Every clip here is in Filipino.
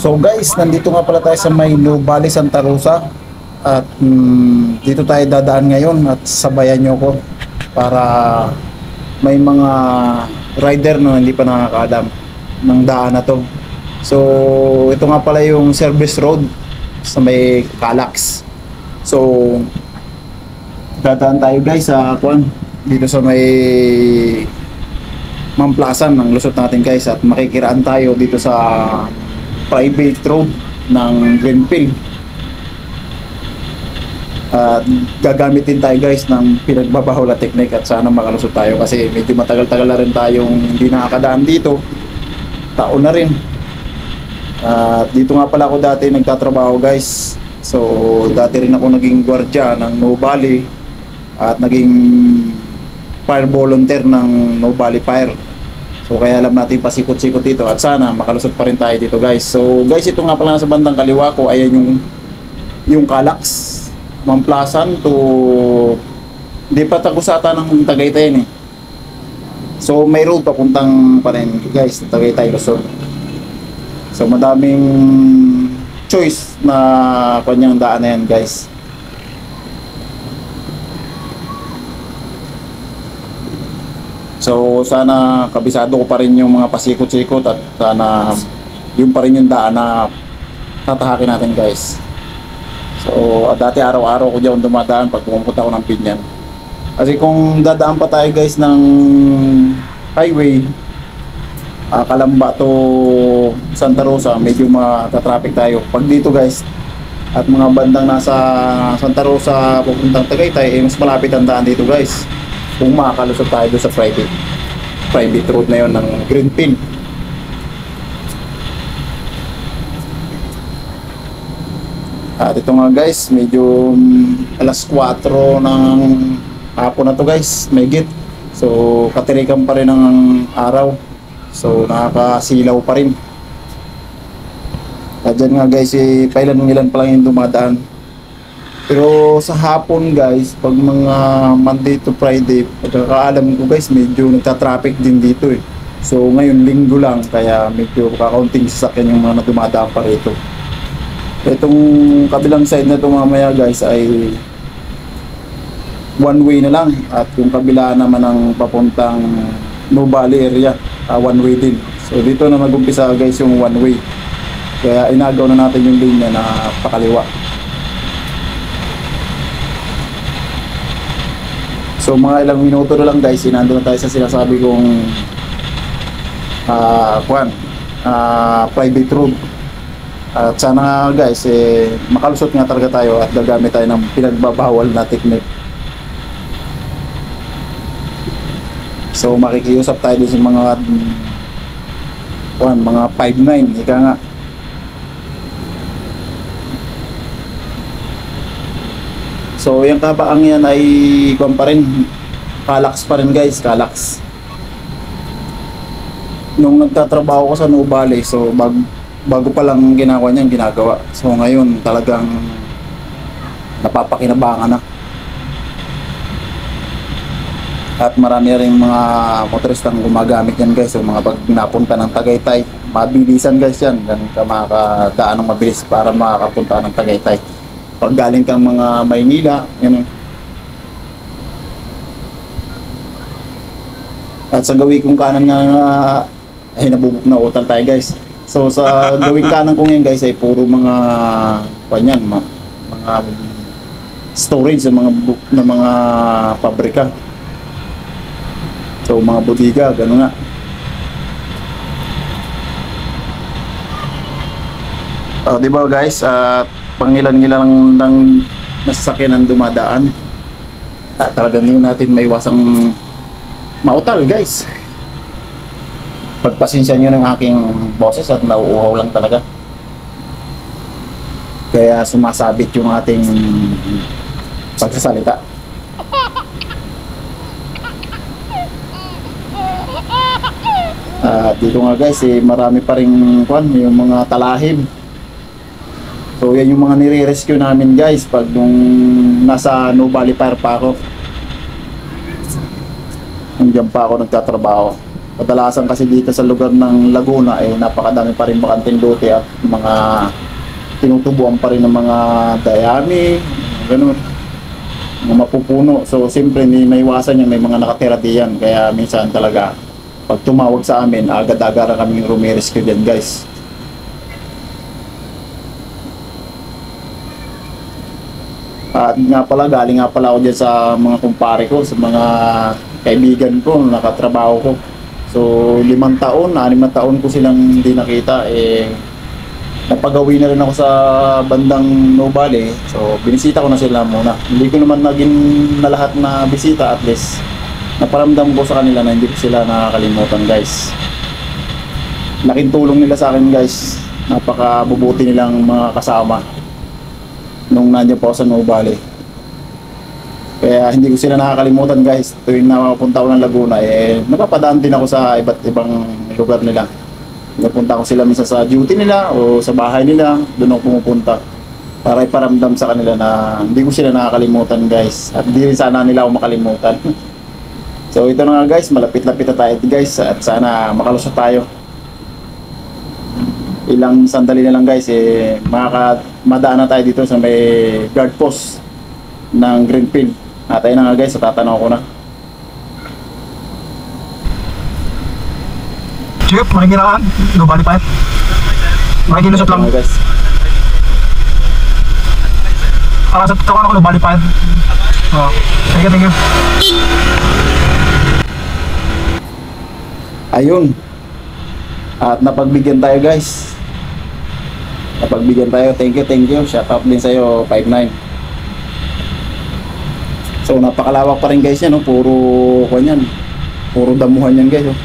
So guys, nandito nga pala tayo sa may Nuvali, Santa Rosa. At dito tayo dadaan ngayon at sabayan nyo ko para may mga rider na hindi pa nakakaalam ng daan na to. So ito nga pala yung service road sa may Calax. So dadaan tayo guys sa dito sa may Mamplasan ng lusot natin guys, at makikiraan tayo dito sa private road ng Greenfield. At gagamitin tayo guys ng pinagbabahula technique at sana makalusot tayo kasi medyo matagal-tagal na rin tayong hindi nakakadaan dito. Taon na rin. At dito nga pala ako dati nagtatrabaho guys. So dati rin ako naging gwardiya ng Nuvali at naging fire volunteer ng Nuvali Fire. So kaya alam natin pasikot-sikot dito at sana makalusot pa rin tayo dito guys. So guys, ito nga pala sa bandang kaliwa ko, ayan yung Calax, Mamplasan to hindi pa tagusata ng Tagaytay eh. So may road papuntang pa rin guys, Tagaytay, Luzon. So madaming choice na kanyang daan na yan guys. So sana kabisado ko pa rin yung mga pasikot-sikot at sana yung pa rin yung daan na tatahakin natin guys. So dati araw-araw ko diyan dumadaan pag pumunta ako ng Pinyan. Kasi kung dadaan pa tayo guys ng highway Calamba to Santa Rosa, medyo matatraffic tayo. Pag dito guys at mga bandang nasa Santa Rosa pupuntang Tagaytay, mas malapit ang daan dito guys kung makakalusot tayo doon sa private road na yon ng Greenfield. At ito nga guys, medyo alas 4 ng hapon na to guys, may git. So katirikan pa rin ng araw, so nakakasilaw pa rin. At dyan nga guys, pailan pa lang yung dumadaan. Pero sa hapon guys, pag mga Monday to Friday, pagkakaalam ko guys, medyo nagta-traffic din dito eh. So ngayon linggo lang, kaya medyo kakaunting sasakyan yung mga dumadaan pa rito. Itong kabilang side na ito mamaya guys ay one way na lang, at yung kabila naman ng papuntang Nuvali area, one way din. So dito na nag-umpisa guys yung one way, kaya inagaw na natin yung linya na pakaliwa. So mga ilang minuto na lang guys, nandun na tayo sa sinasabi kong private road. At sana guys, makalusot nga talaga tayo at gagamit tayo ng pinagbabawal na technique. So makikiusap tayo din sa mga 5'9", ika nga. So yung kabaang yan ay pa rin, Calax pa rin guys, Calax. Nung nagtatrabaho ko sa Nuvali, so bago pa lang ginagawa. So ngayon talagang napapakinabangan na. At marami ring mga motoristang gumagamit yan guys. So mga pag napunta ng Tagaytay, mabilisan guys yan. Ganun ka makakadaan ng mabilis para makakapunta ng Tagaytay. Pag galing kang mga Maynila, yun. At sa gawin kong kanan nga ay nabubuk na utal tayo guys. So sa gawing kanan ko ngayon guys ay puro mga mga storage ng mga pabrika. So mga bodega, gano'n nga. Di ba guys, pangilan-ngilan lang nasasakyan ang dumadaan. At talagang hindi natin maiwasang mautal guys. Pagpasensya nyo ng aking boses at nauuhaw lang talaga. Kaya sumasabit yung ating pagsasalita. Dito nga guys, marami pa rin yung mga talahib. So yan yung mga nire-rescue namin guys pag nung nasa Nuvali Fire pa ako. Nandiyan pa ako nagtatrabaho. Kadalasan kasi dito sa lugar ng Laguna napakadami pa rin bakanteng lote at mga tinutubuan pa rin ng mga dayami, ganun, mga mapupuno. So siyempre hindi maiwasan yan, may mga nakatira diyan. Kaya minsan talaga pag tumawag sa amin, agad-agara kaming rumirescue dyan guys. At nga pala, galing nga pala ako dyan sa mga kumpare ko, sa mga kaibigan ko, nakatrabaho ko. So 5 taon, 6 na taon ko silang hindi nakita. Napagawi na rin ako sa bandang Nubali. So binisita ko na sila muna. Hindi ko naman naging na lahat na bisita, at least naparamdam ko sa kanila na hindi ko sila nakakalimutan guys. Laking tulong nila sa akin guys. Napakabubuti nilang mga kasama nung nandiyan po ako sa Nubali. Kaya hindi ko sila nakakalimutan guys. Tuwing nakapunta ako ng Laguna, napapadaan din ako sa iba't ibang lugar nila. Napunta ko sila minsan sa duty nila o sa bahay nila, doon ako pumupunta para iparamdam sa kanila na hindi ko sila nakakalimutan guys. At hindi rin sana nila ako makalimutan. So ito na nga guys, malapit-lapit na tayo guys, at sana makalusot tayo. Ilang sandali na lang guys, madaan na tayo dito sa may guard post ng Greenfield. At ayun na nga guys, tatanaw ko na. Sige, makikiraan. Nubali pa. Makikilusot lang. Guys. Sa tawanan ko, nubali pa. Oh, thank you. Ayun. At napagbigyan tayo guys. Napagbigyan tayo. Thank you. Shout out din sa'yo, 59. So napakalawak pa rin guys yan, no? Puro kanyan. Puro damuhan yan guys, oh.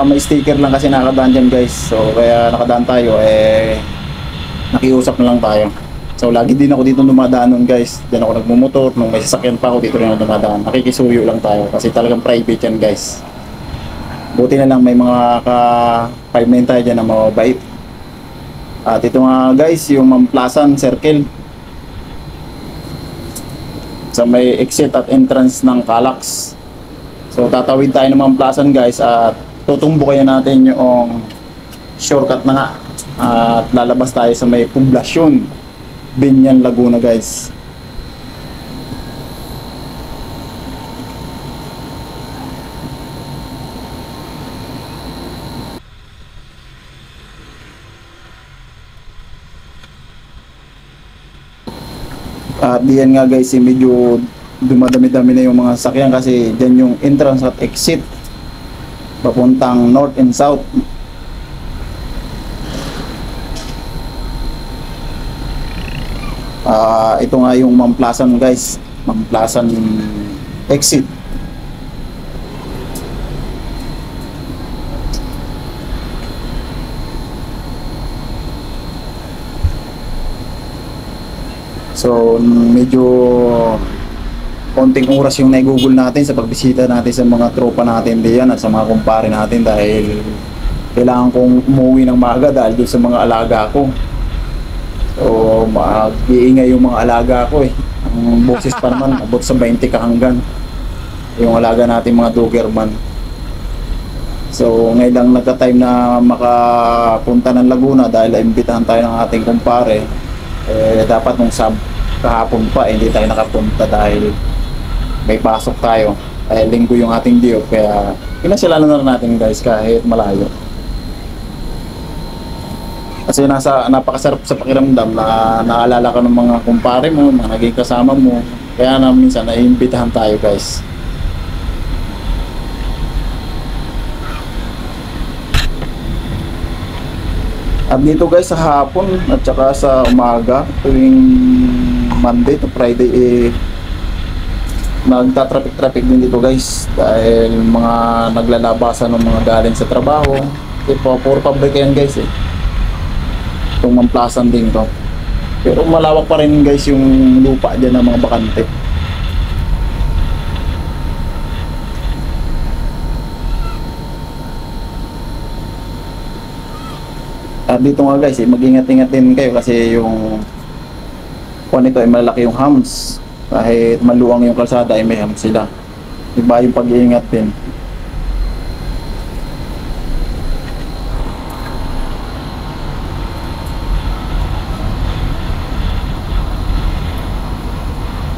May sticker lang kasi nakadaan dyan guys. So kaya nakadaan tayo, nakiusap na lang tayo. So lagi din ako dito dumadaan nun guys. Diyan ako nagmumotor. Nung may sasakyan pa ako, dito rin ako dumadaan. Nakikisuyo lang tayo kasi talagang private yan guys. Buti na lang may mga ka-fireman tayo dyan na mabait. At ito nga guys, yung Mamplasan Circle sa may exit at entrance ng Calax. So tatawid tayo ng Mamplasan guys, at tutumbukin natin yung shortcut na nga, at lalabas tayo sa may Poblacion, Binyan, Laguna guys. At diyan nga guys, medyo dumadami-dami na yung mga sasakyan kasi diyan yung entrance at exit papuntang north and south. Ito nga yung Mamplasan guys, Mamplasan exit. So medyo konting oras yung naigugol natin sa pagbisita natin sa mga tropa natin diyan at sa mga kumpare natin, dahil kailangan kong umuwi ng maaga dahil doon sa mga alaga ko. So mag-iingay yung mga alaga ko eh. Ang boses pa naman abot sa 20 kahanggan yung alaga natin, mga Doberman. So ngayon lang nagka-time na makapunta ng Laguna dahil imbitahan tayo ng ating kumpare. Dapat nung kahapon pa hindi tayo nakapunta dahil may pasok tayo. Linggo yung ating diop, kaya pinasyalan na natin guys kahit malayo. Kasi napakasarap sa pakiramdam na naalala ka ng mga kumpare mo, mga naging kasama mo. Kaya na minsan naiimbitahan tayo guys. At dito guys sa hapon at saka sa umaga, tuwing Monday to Friday, nagta-traffic din dito guys dahil mga naglalabasan ng mga galing sa trabaho. Puro pabrika yan guys eh. Itong Mamplasan din to. Pero malawak pa rin guys yung lupa dyan ng mga bakante. At dito nga guys, mag-ingat-ingat din kayo kasi yung kuwan nito ay malaki yung hams. Kahit maluwang yung kalsada ay may hump sila. Iba yung pag-iingat din.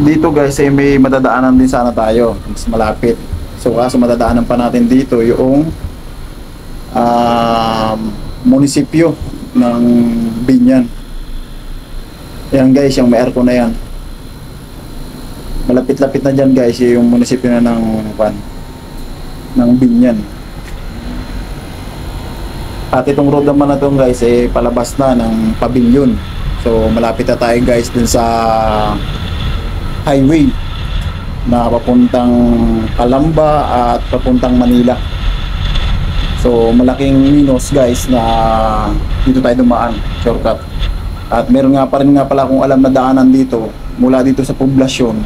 Dito guys ay may madadaanan din sana tayo, mas malapit. So kaso madadaanan pa natin dito yung munisipyo ng Binyan. Yan guys, yung may aircon na yan. Malapit-lapit na dyan guys yung munisipyo na ng Binyan. At itong road naman na itong guys ay palabas na ng Pavilion. So malapit na tayo guys dun sa highway na papuntang Calamba at papuntang Manila. So malaking minus guys na dito tayo dumaan, shortcut. At meron nga pa rin nga pala akong alam na daanan dito mula dito sa poblasyon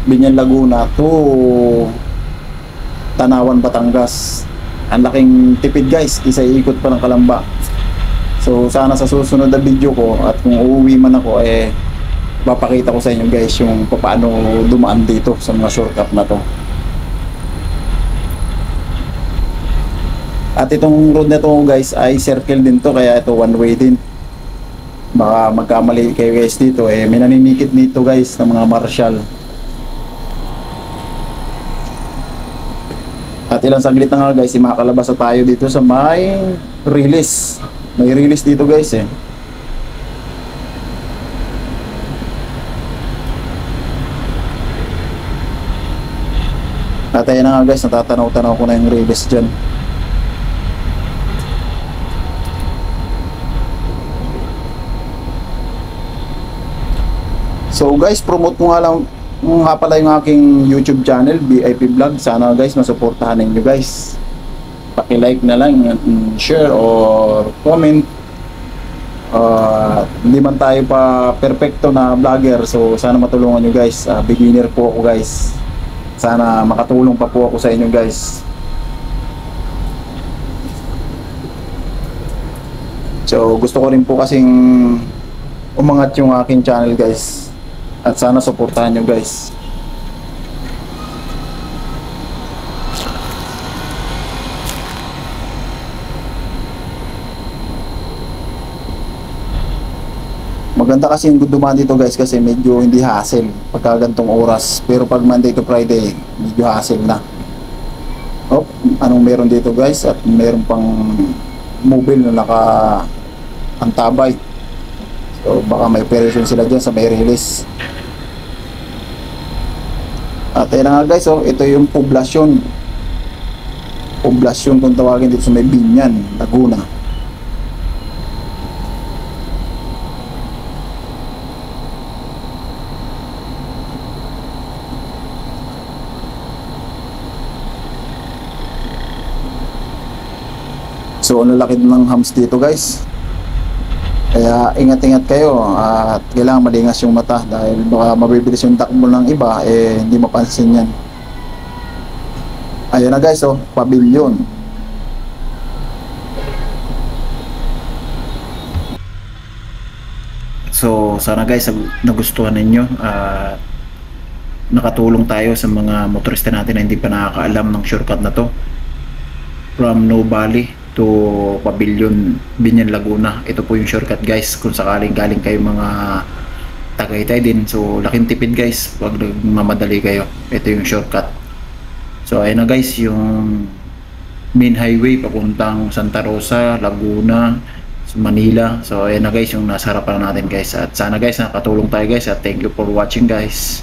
Binyan Laguna to Tanawan, Batangas. Ang laking tipid guys, isa iikot pa ng Calamba. So sana sa susunod na video ko at kung uuwi man ako papakita ko sa inyo guys yung paano dumaan dito sa mga shortcut na to. At itong road na to guys ay circle din to, kaya ito one way din. Baka magkamali kayo guys dito, may naninikit dito guys ng mga marshal. At ilang saglit na nga guys, makakalabas na tayo dito sa may release. May release dito guys At ayun na nga guys, natatanaw-tanaw ko na yung release dyan. So guys, promote ko nga pala yung aking YouTube channel, BIP Vlog. Sana guys, masuportahan ninyo guys. Paki-like na lang, share or comment. Hindi man tayo pa perfecto na vlogger, so sana matulungan nyo guys. Beginner po ako guys. Sana makatulong pa po ako sa inyo guys. So gusto ko rin po kasing umangat yung aking channel guys. At sana suportahan nyo guys. Maganda kasi yung dumaan dito guys kasi medyo hindi hassle pagka gantong oras. Pero pag Monday to Friday, medyo hassle na. Oh, anong meron dito guys? At meron pang mobile na naka-antabay. So baka may operation sila dyan sa may release. At ayun na nga guys, ito yung poblasyon. Poblasyon kung tawagin dito sa may Binyan, Laguna. So ang lalaki ng hams dito guys. Kaya ingat-ingat kayo at kailangan malingas yung mata dahil baka mabibilis yung takbo ng iba hindi mapansin yan. Ayun na guys, Pavilion. So sana guys nagustuhan ninyo at nakatulong tayo sa mga motorista natin na hindi pa nakakaalam ng shortcut na to from Nubali to Pavilion, Binyan Laguna. Ito po yung shortcut guys kung sakaling galing kayo mga Tagaytay din. So laking tipid guys pag nagmamadali kayo, ito yung shortcut. So ayun na guys yung main highway papuntang Santa Rosa, Laguna, Manila. So ayun na guys yung nasa harapan natin guys. At sana guys nakatulong tayo guys at thank you for watching guys.